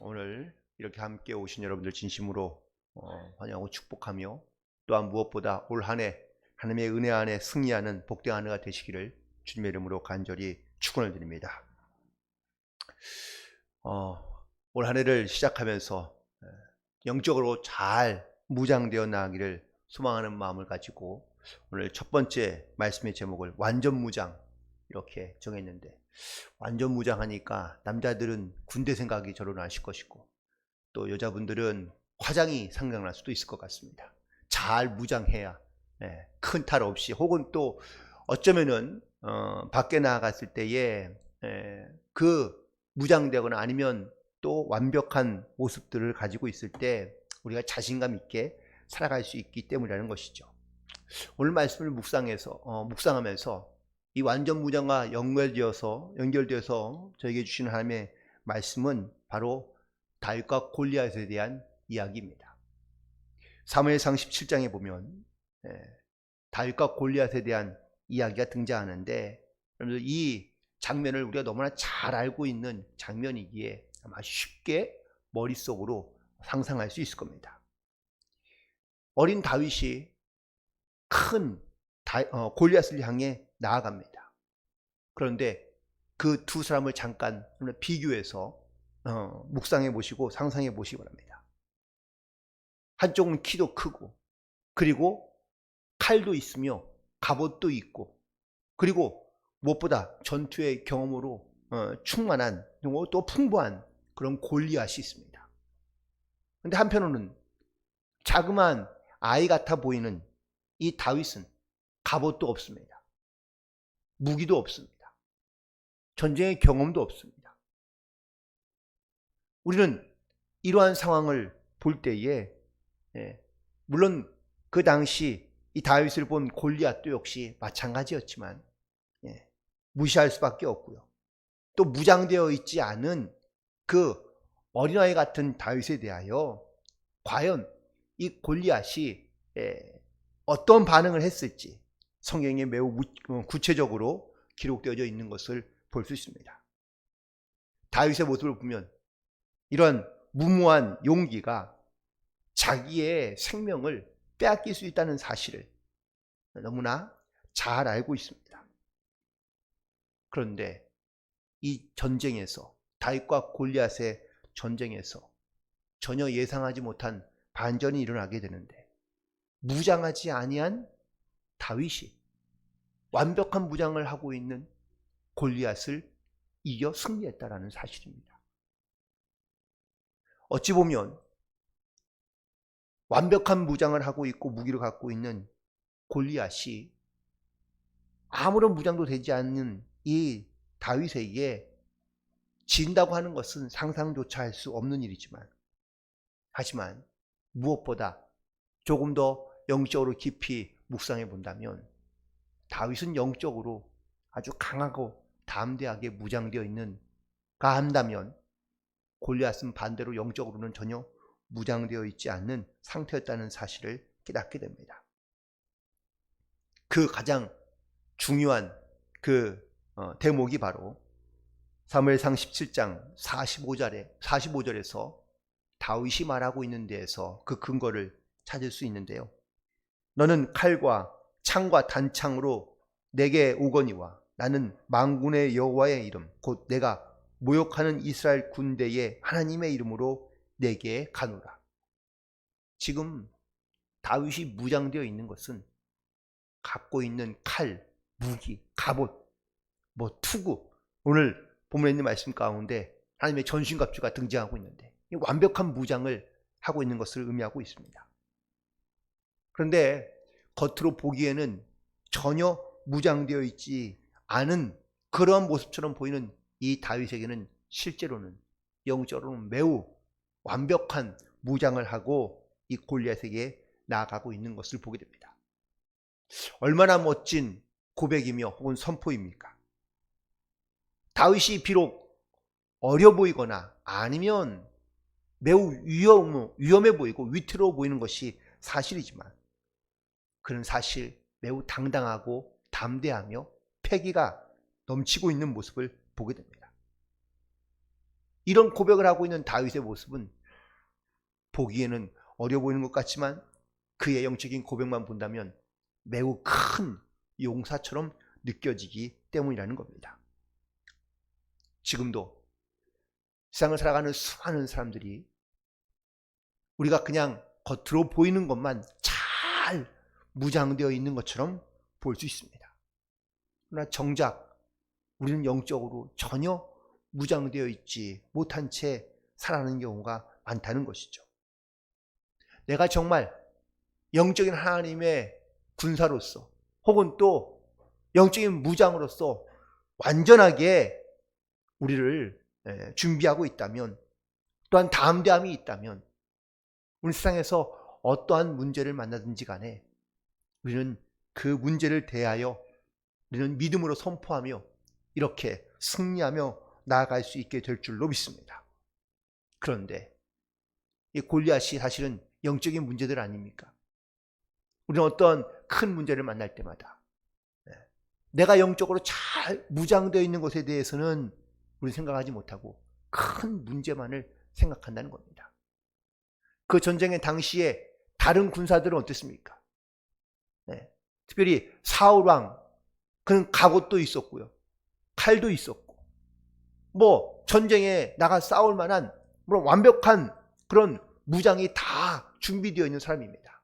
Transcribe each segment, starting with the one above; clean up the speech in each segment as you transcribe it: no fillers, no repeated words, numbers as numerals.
오늘 이렇게 함께 오신 여러분들 진심으로 환영하고 축복하며, 또한 무엇보다 올 한 해 하나님의 은혜 안에 승리하는 복된 한 해가 되시기를 주님의 이름으로 간절히 축원을 드립니다. 올 한 해를 시작하면서 영적으로 잘 무장되어 나가기를 소망하는 마음을 가지고 오늘 첫 번째 말씀의 제목을 완전 무장 이렇게 정했는데, 완전 무장하니까 남자들은 군대 생각이 저로 나실 것이고, 또 여자분들은 화장이 생각날 수도 있을 것 같습니다. 잘 무장해야 큰 탈 없이, 혹은 또 어쩌면은 밖에 나갔을 때에 그 무장되거나 아니면 또 완벽한 모습들을 가지고 있을 때 우리가 자신감 있게 살아갈 수 있기 때문이라는 것이죠. 오늘 말씀을 묵상하면서 이 완전 무장과 연결되어서 저에게 주신 하나님의 말씀은 바로 다윗과 골리앗에 대한 이야기입니다. 사무엘상 17장에 보면 다윗과 골리앗에 대한 이야기가 등장하는데, 여러분들 이 장면을 우리가 너무나 잘 알고 있는 장면이기에 아마 쉽게 머릿속으로 상상할 수 있을 겁니다. 어린 다윗이 큰 골리앗을 향해 나아갑니다. 그런데 그 두 사람을 잠깐 비교해서 묵상해 보시고 상상해 보시기 바랍니다. 한쪽은 키도 크고, 그리고 칼도 있으며 갑옷도 있고, 그리고 무엇보다 전투의 경험으로 충만한 또 풍부한 그런 골리앗이 있습니다. 그런데 한편으로는 자그마한 아이 같아 보이는 이 다윗은 갑옷도 없습니다. 무기도 없습니다. 전쟁의 경험도 없습니다. 우리는 이러한 상황을 볼 때에 물론 그 당시 이 다윗을 본 골리앗도 역시 마찬가지였지만 무시할 수밖에 없고요. 또 무장되어 있지 않은 그 어린아이 같은 다윗에 대하여 과연 이 골리앗이 어떤 반응을 했을지 성경에 매우 구체적으로 기록되어져 있는 것을 볼 수 있습니다. 다윗의 모습을 보면 이런 무모한 용기가 자기의 생명을 빼앗길 수 있다는 사실을 너무나 잘 알고 있습니다. 그런데 이 전쟁에서, 다윗과 골리앗의 전쟁에서 전혀 예상하지 못한 반전이 일어나게 되는데, 무장하지 아니한 다윗이 완벽한 무장을 하고 있는 골리앗을 이겨 승리했다라는 사실입니다. 어찌 보면 완벽한 무장을 하고 있고 무기를 갖고 있는 골리앗이 아무런 무장도 되지 않는 이 다윗에게 진다고 하는 것은 상상조차 할 수 없는 일이지만, 하지만 무엇보다 조금 더 영적으로 깊이 묵상해 본다면 다윗은 영적으로 아주 강하고 담대하게 무장되어 있는가 한다면, 골리앗은 반대로 영적으로는 전혀 무장되어 있지 않는 상태였다는 사실을 깨닫게 됩니다. 그 가장 중요한 그 대목이 바로 사무엘상 17장 45절에서 다윗이 말하고 있는 데에서 그 근거를 찾을 수 있는데요. 너는 칼과 창과 단창으로 내게 오거니와 나는 만군의 여호와의 이름 곧 내가 모욕하는 이스라엘 군대의 하나님의 이름으로 내게 가노라. 지금 다윗이 무장되어 있는 것은 갖고 있는 칼, 무기, 갑옷, 투구, 오늘 본문에 있는 말씀 가운데 하나님의 전신갑주가 등장하고 있는데, 이 완벽한 무장을 하고 있는 것을 의미하고 있습니다. 그런데 겉으로 보기에는 전혀 무장되어 있지 않은 그러한 모습처럼 보이는 이 다윗에게는 실제로는 영적으로는 매우 완벽한 무장을 하고 이 골리앗에게 나아가고 있는 것을 보게 됩니다. 얼마나 멋진 고백이며 혹은 선포입니까? 다윗이 비록 어려 보이거나 아니면 매우 위험해 보이고 위태로워 보이는 것이 사실이지만, 그는 사실 매우 당당하고 담대하며 패기가 넘치고 있는 모습을 보게 됩니다. 이런 고백을 하고 있는 다윗의 모습은 보기에는 어려 보이는 것 같지만 그의 영적인 고백만 본다면 매우 큰 용사처럼 느껴지기 때문이라는 겁니다. 지금도 세상을 살아가는 수많은 사람들이 우리가 그냥 겉으로 보이는 것만 잘 무장되어 있는 것처럼 볼 수 있습니다. 그러나 정작 우리는 영적으로 전혀 무장되어 있지 못한 채 살아가는 경우가 많다는 것이죠. 내가 정말 영적인 하나님의 군사로서 혹은 또 영적인 무장으로서 완전하게 우리를 준비하고 있다면, 또한 담대함이 있다면 우리 세상에서 어떠한 문제를 만나든지 간에 우리는 그 문제를 대하여 우리는 믿음으로 선포하며 이렇게 승리하며 나아갈 수 있게 될 줄로 믿습니다. 그런데 이 골리앗이 사실은 영적인 문제들 아닙니까? 우리는 어떤 큰 문제를 만날 때마다 내가 영적으로 잘 무장되어 있는 것에 대해서는 우리 생각하지 못하고 큰 문제만을 생각한다는 겁니다. 그 전쟁의 당시에 다른 군사들은 어땠습니까? 특별히 사울왕, 그는 갑옷도 있었고요, 칼도 있었고, 전쟁에 나가 싸울 만한 완벽한 그런 무장이 다 준비되어 있는 사람입니다.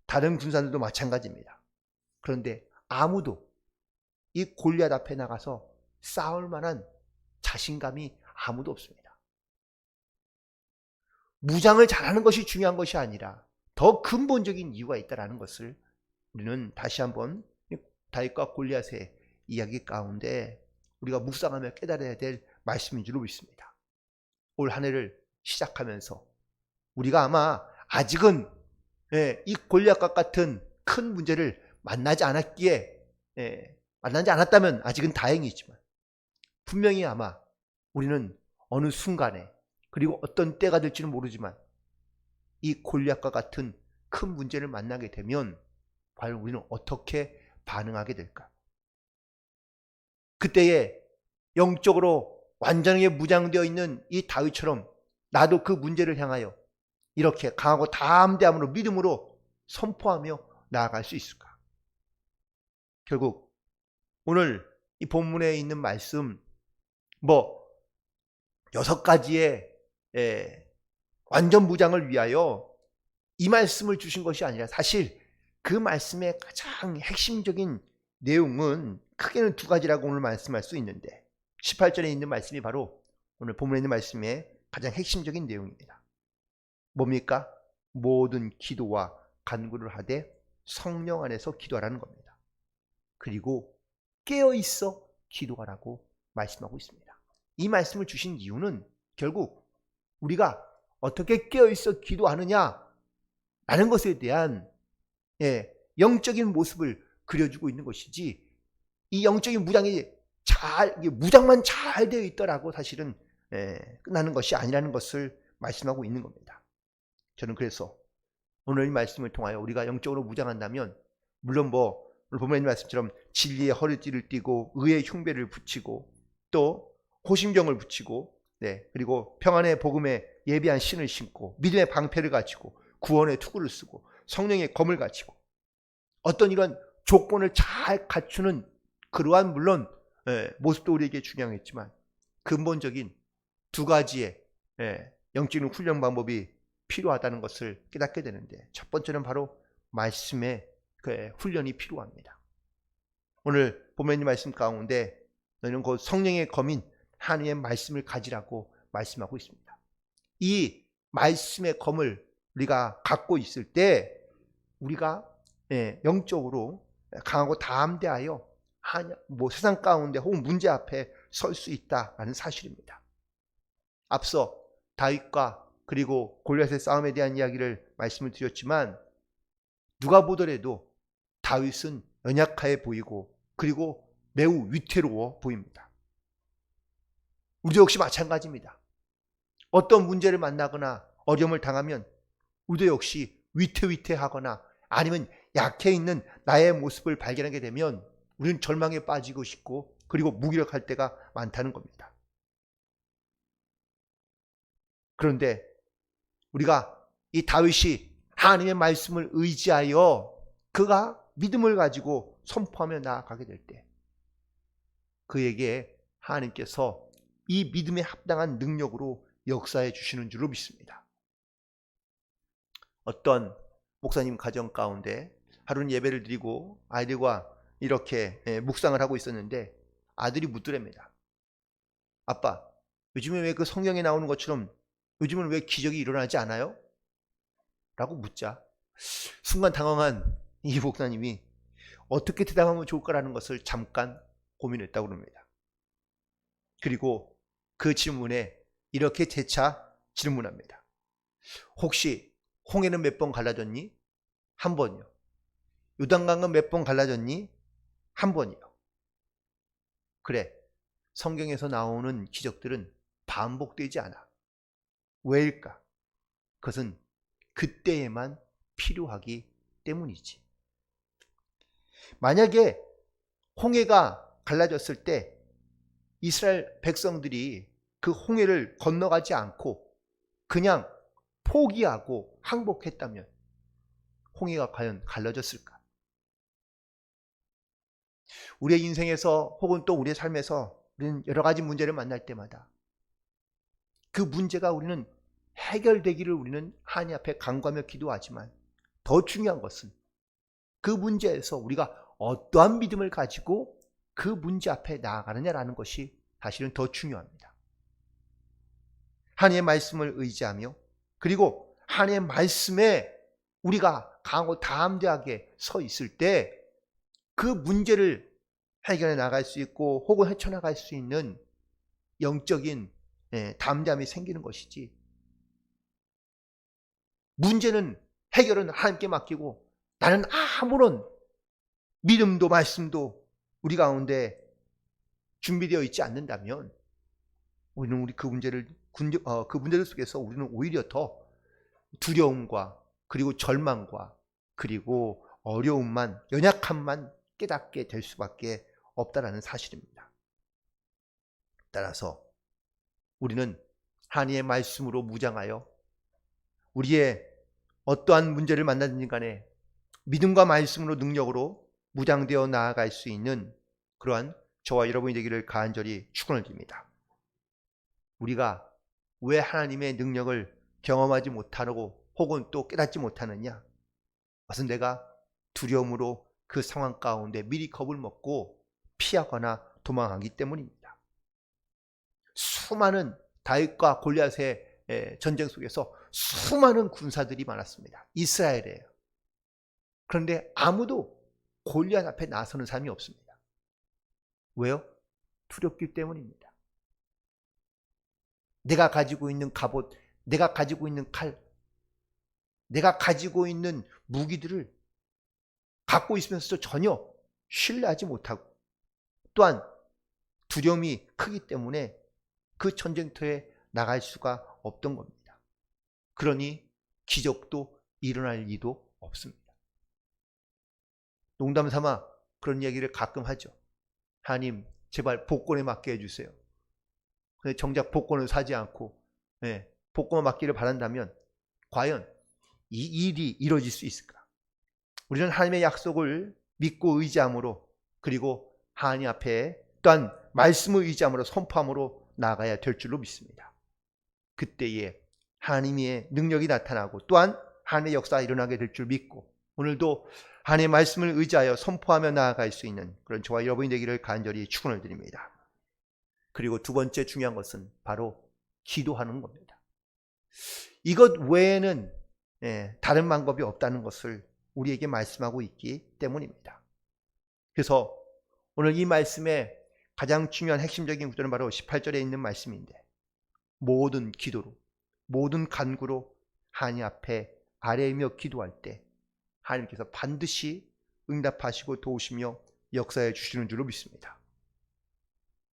다른 군사들도 마찬가지입니다. 그런데 아무도 이 골리앗 앞에 나가서 싸울 만한 자신감이 아무도 없습니다. 무장을 잘하는 것이 중요한 것이 아니라 더 근본적인 이유가 있다는 것을 우리는 다시 한번 다윗과 골리앗의 이야기 가운데 우리가 묵상하며 깨달아야 될 말씀인 줄로 믿습니다. 올 한 해를 시작하면서 우리가 아마 아직은 이 골리앗과 같은 큰 문제를 만나지 않았다면 아직은 다행이지만 분명히 아마 우리는 어느 순간에, 그리고 어떤 때가 될지는 모르지만 이 골리앗과 같은 큰 문제를 만나게 되면 과연 우리는 어떻게 반응하게 될까? 그때에 영적으로 완전하게 무장되어 있는 이 다윗처럼 나도 그 문제를 향하여 이렇게 강하고 담대함으로 믿음으로 선포하며 나아갈 수 있을까? 결국 오늘 이 본문에 있는 말씀 6가지의 완전 무장을 위하여 이 말씀을 주신 것이 아니라 사실 그 말씀의 가장 핵심적인 내용은 크게는 2가지라고 오늘 말씀할 수 있는데 18절에 있는 말씀이 바로 오늘 본문에 있는 말씀의 가장 핵심적인 내용입니다. 뭡니까? 모든 기도와 간구를 하되 성령 안에서 기도하라는 겁니다. 그리고 깨어있어 기도하라고 말씀하고 있습니다. 이 말씀을 주신 이유는 결국 우리가 어떻게 깨어있어 기도하느냐 라는 것에 대한 영적인 모습을 그려주고 있는 것이지, 이 영적인 무장만 잘 되어 있더라고 사실은 끝나는 것이 아니라는 것을 말씀하고 있는 겁니다. 저는 그래서 오늘 이 말씀을 통하여 우리가 영적으로 무장한다면 물론 오늘 본문에 있는 말씀처럼 진리의 허리띠를 띠고 의의 흉배를 붙이고 또 호심경을 붙이고 그리고 평안의 복음에 예비한 신을 신고 믿음의 방패를 가지고 구원의 투구를 쓰고 성령의 검을 가지고 어떤 이런 조건을 잘 갖추는 그러한 물론 모습도 우리에게 중요하겠지만 근본적인 2가지의 영적인 훈련 방법이 필요하다는 것을 깨닫게 되는데, 첫 번째는 바로 말씀의 훈련이 필요합니다. 오늘 본문에 있는 말씀 가운데 너희는 곧 성령의 검인 하나님의 말씀을 가지라고 말씀하고 있습니다. 이 말씀의 검을 우리가 갖고 있을 때 우리가 영적으로 강하고 담대하여 세상 가운데 혹은 문제 앞에 설 수 있다라는 사실입니다. 앞서 다윗과 그리고 골리앗의 싸움에 대한 이야기를 말씀을 드렸지만 누가 보더라도 다윗은 연약해 보이고 그리고 매우 위태로워 보입니다. 우리도 역시 마찬가지입니다. 어떤 문제를 만나거나 어려움을 당하면 우리도 역시 위태위태하거나 아니면 약해 있는 나의 모습을 발견하게 되면 우리는 절망에 빠지고 싶고 그리고 무기력할 때가 많다는 겁니다. 그런데 우리가 이 다윗이 하나님의 말씀을 의지하여 그가 믿음을 가지고 선포하며 나아가게 될 때 그에게 하나님께서 이 믿음에 합당한 능력으로 역사해 주시는 줄로 믿습니다. 어떤 목사님 가정 가운데 하루는 예배를 드리고 아이들과 이렇게 묵상을 하고 있었는데 아들이 묻더랍니다. 아빠, 요즘에 왜 그 성경에 나오는 것처럼 요즘은 왜 기적이 일어나지 않아요? 라고 묻자 순간 당황한 이 목사님이 어떻게 대답하면 좋을까라는 것을 잠깐 고민했다고 합니다. 그리고 그 질문에 이렇게 재차 질문합니다. 혹시 홍해는 몇 번 갈라졌니? 한 번이요. 요단강은 몇 번 갈라졌니? 한 번이요. 그래, 성경에서 나오는 기적들은 반복되지 않아. 왜일까? 그것은 그때에만 필요하기 때문이지. 만약에 홍해가 갈라졌을 때 이스라엘 백성들이 그 홍해를 건너가지 않고 그냥 포기하고 항복했다면 홍해가 과연 갈라졌을까? 우리의 인생에서 혹은 또 우리의 삶에서 우리는 여러 가지 문제를 만날 때마다 그 문제가 우리는 해결되기를 우리는 하나님 앞에 간구하며 기도하지만 더 중요한 것은 그 문제에서 우리가 어떠한 믿음을 가지고 그 문제 앞에 나아가느냐라는 것이 사실은 더 중요합니다. 하나님의 말씀을 의지하며 그리고 하나님의 말씀에 우리가 강하고 담대하게 서 있을 때 그 문제를 해결해 나갈 수 있고 혹은 헤쳐나갈 수 있는 영적인 담대함이 생기는 것이지, 문제는 해결은 하나님께 맡기고 나는 아무런 믿음도 말씀도 우리 가운데 준비되어 있지 않는다면 우리는 그 문제들 속에서 우리는 오히려 더 두려움과 그리고 절망과 그리고 어려움만, 연약함만 깨닫게 될 수밖에 없다라는 사실입니다. 따라서 우리는 하나님의 말씀으로 무장하여 우리의 어떠한 문제를 만나든지 간에 믿음과 말씀으로 능력으로 무장되어 나아갈 수 있는 그러한 저와 여러분이 되기를 간절히 축원을 드립니다. 우리가 왜 하나님의 능력을 경험하지 못하고 혹은 또 깨닫지 못하느냐? 그것은 내가 두려움으로 그 상황 가운데 미리 겁을 먹고 피하거나 도망하기 때문입니다. 수많은 다윗과 골리앗의 전쟁 속에서 수많은 군사들이 많았습니다. 이스라엘이에요. 그런데 아무도 골리앗 앞에 나서는 사람이 없습니다. 왜요? 두렵기 때문입니다. 내가 가지고 있는 갑옷, 내가 가지고 있는 칼, 내가 가지고 있는 무기들을 갖고 있으면서도 전혀 신뢰하지 못하고 또한 두려움이 크기 때문에 그 전쟁터에 나갈 수가 없던 겁니다. 그러니 기적도 일어날 리도 없습니다. 농담 삼아 그런 이야기를 가끔 하죠. 하나님 제발 복권에 맡게 해주세요. 근데 정작 복권을 사지 않고 복권을 맡기를 바란다면 과연 이 일이 이루어질 수 있을까? 우리는 하나님의 약속을 믿고 의지함으로 그리고 하나님 앞에 또한 말씀을 의지함으로 선포함으로 나아가야 될 줄로 믿습니다. 그때에 하나님의 능력이 나타나고 또한 하나님의 역사가 일어나게 될 줄 믿고 오늘도 하나님의 말씀을 의지하여 선포하며 나아갈 수 있는 그런 저와 여러분이 되기를 간절히 축원을 드립니다. 그리고 두 번째 중요한 것은 바로 기도하는 겁니다. 이것 외에는 다른 방법이 없다는 것을 우리에게 말씀하고 있기 때문입니다. 그래서 오늘 이 말씀의 가장 중요한 핵심적인 구절은 바로 18절에 있는 말씀인데 모든 기도로 모든 간구로 하나님 앞에 아뢰며 기도할 때 하나님께서 반드시 응답하시고 도우시며 역사해 주시는 줄로 믿습니다.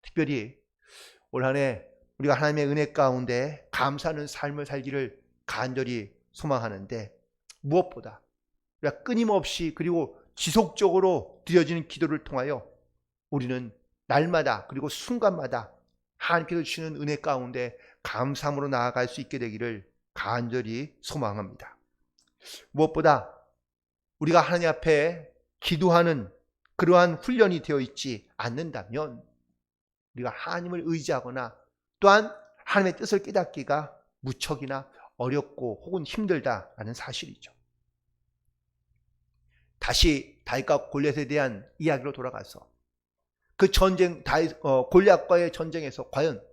특별히 올 한 해 우리가 하나님의 은혜 가운데 감사하는 삶을 살기를 간절히 소망하는데 무엇보다 우리가 끊임없이 그리고 지속적으로 드려지는 기도를 통하여 우리는 날마다 그리고 순간마다 하나님께서 주시는 은혜 가운데 감사함으로 나아갈 수 있게 되기를 간절히 소망합니다. 무엇보다 우리가 하나님 앞에 기도하는 그러한 훈련이 되어 있지 않는다면 우리가 하나님을 의지하거나 또한 하나님의 뜻을 깨닫기가 무척이나 어렵고 혹은 힘들다라는 사실이죠. 다시 다윗과 골리앗에 대한 이야기로 돌아가서 그 전쟁, 골리앗과의 전쟁에서 과연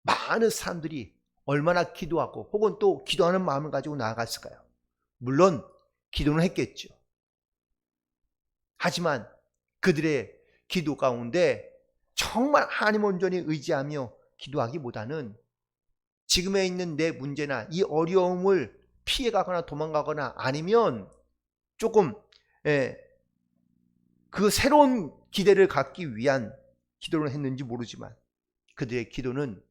많은 사람들이 얼마나 기도하고 혹은 또 기도하는 마음을 가지고 나아갔을까요? 물론 기도는 했겠죠. 하지만 그들의 기도 가운데 정말 하나님 온전히 의지하며 기도하기보다는 지금에 있는 내 문제나 이 어려움을 피해가거나 도망가거나 아니면 조금 그 새로운 기대를 갖기 위한 기도를 했는지 모르지만 그들의 기도는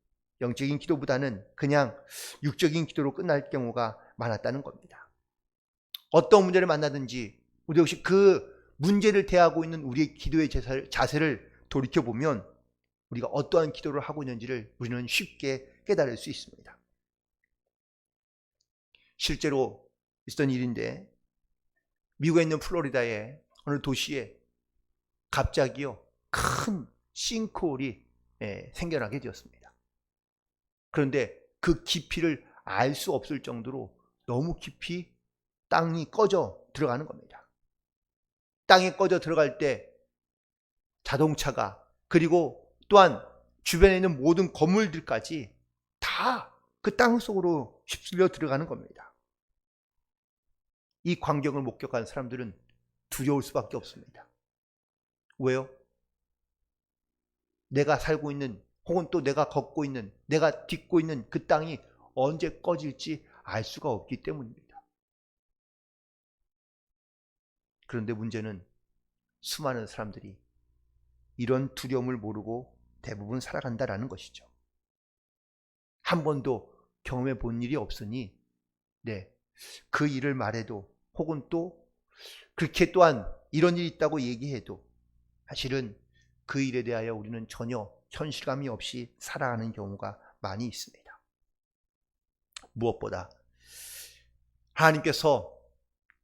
영적인 기도보다는 그냥 육적인 기도로 끝날 경우가 많았다는 겁니다. 어떤 문제를 만나든지 우리 역시 그 문제를 대하고 있는 우리의 기도의 자세를 돌이켜보면 우리가 어떠한 기도를 하고 있는지를 우리는 쉽게 깨달을 수 있습니다. 실제로 있었던 일인데 미국에 있는 플로리다의 어느 도시에 갑자기요 큰 싱크홀이 생겨나게 되었습니다. 그런데 그 깊이를 알 수 없을 정도로 너무 깊이 땅이 꺼져 들어가는 겁니다. 땅에 꺼져 들어갈 때 자동차가 그리고 또한 주변에 있는 모든 건물들까지 다 그 땅 속으로 휩쓸려 들어가는 겁니다. 이 광경을 목격한 사람들은 두려울 수밖에 없습니다. 왜요? 내가 살고 있는 혹은 또 내가 걷고 있는 내가 딛고 있는 그 땅이 언제 꺼질지 알 수가 없기 때문입니다. 그런데 문제는 수많은 사람들이 이런 두려움을 모르고 대부분 살아간다라는 것이죠. 한 번도 경험해 본 일이 없으니 그 일을 말해도 혹은 또 그렇게 또한 이런 일이 있다고 얘기해도 사실은 그 일에 대하여 우리는 전혀 현실감이 없이 살아가는 경우가 많이 있습니다. 무엇보다 하나님께서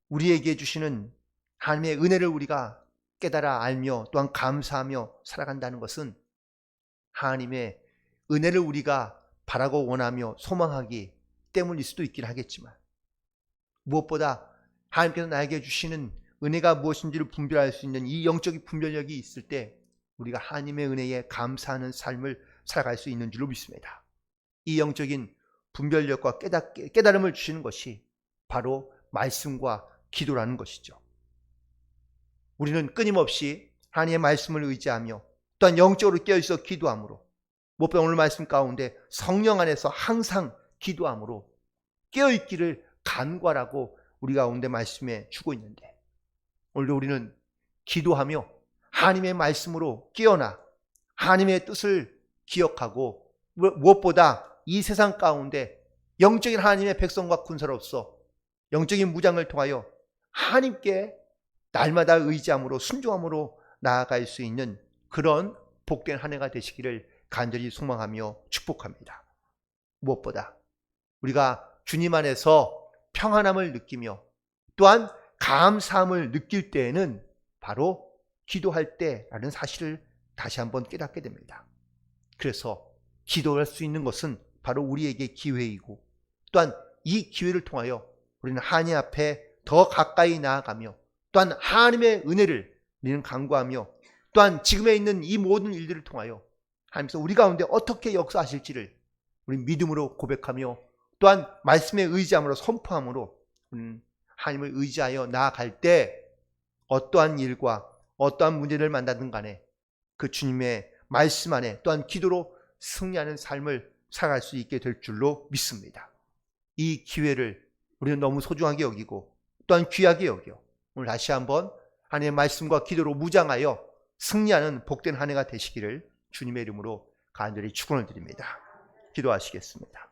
우리에게 주시는 하나님의 은혜를 우리가 깨달아 알며 또한 감사하며 살아간다는 것은 하나님의 은혜를 우리가 바라고 원하며 소망하기 때문일 수도 있긴 하겠지만 무엇보다 하나님께서 나에게 주시는 은혜가 무엇인지를 분별할 수 있는 이 영적인 분별력이 있을 때 우리가 하나님의 은혜에 감사하는 삶을 살아갈 수 있는 줄로 믿습니다. 이 영적인 분별력과 깨달음을 주시는 것이 바로 말씀과 기도라는 것이죠. 우리는 끊임없이 하나님의 말씀을 의지하며 또한 영적으로 깨어있어 기도함으로 무엇보다 오늘 말씀 가운데 성령 안에서 항상 기도함으로 깨어있기를 간구하라고 우리 가운데 말씀해 주고 있는데 오늘도 우리는 기도하며 하나님의 말씀으로 깨어나 하나님의 뜻을 기억하고 무엇보다 이 세상 가운데 영적인 하나님의 백성과 군사로서 영적인 무장을 통하여 하나님께 날마다 의지함으로 순종함으로 나아갈 수 있는 그런 복된 한 해가 되시기를 간절히 소망하며 축복합니다. 무엇보다 우리가 주님 안에서 평안함을 느끼며 또한 감사함을 느낄 때에는 바로 기도할 때라는 사실을 다시 한번 깨닫게 됩니다. 그래서 기도할 수 있는 것은 바로 우리에게 기회이고 또한 이 기회를 통하여 우리는 하나님 앞에 더 가까이 나아가며 또한 하나님의 은혜를 우리는 간구하며 또한 지금에 있는 이 모든 일들을 통하여 하나님께서 우리 가운데 어떻게 역사하실지를 우리 믿음으로 고백하며 또한 말씀에 의지함으로 선포함으로 하나님을 의지하여 나아갈 때 어떠한 일과 어떠한 문제를 만나든 간에 그 주님의 말씀 안에 또한 기도로 승리하는 삶을 살아갈 수 있게 될 줄로 믿습니다. 이 기회를 우리는 너무 소중하게 여기고 또한 귀하게 여겨 오늘 다시 한번 하나님의 말씀과 기도로 무장하여 승리하는 복된 한 해가 되시기를 주님의 이름으로 간절히 축원을 드립니다. 기도하시겠습니다.